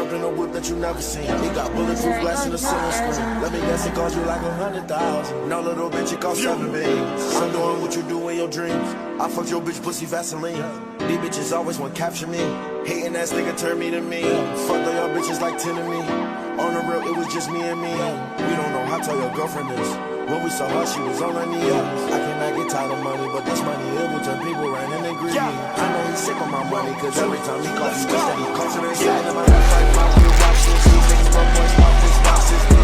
jumped in a whip that you never seen. It got bulletproof glass in the center screen. Let me guess, it cost you like 100,000. No, little bitch, it cost 7 billion. I'm doing what you do in your dreams. I fucked your bitch pussy Vaseline. These bitches always want to capture me. Hating ass nigga turn me to me. Fucked all your bitches like 10 to me. On the real, it was just me and me. We don't know how tall your girlfriend is. When we saw her, she was on her knees. I cannot get tired of money, but this money, it will turn people random and greedy. I know he's sick of my money, cause every time he calls, he wish that he calls it inside of my life. Like my watches, these niggas, my boys, my boxes.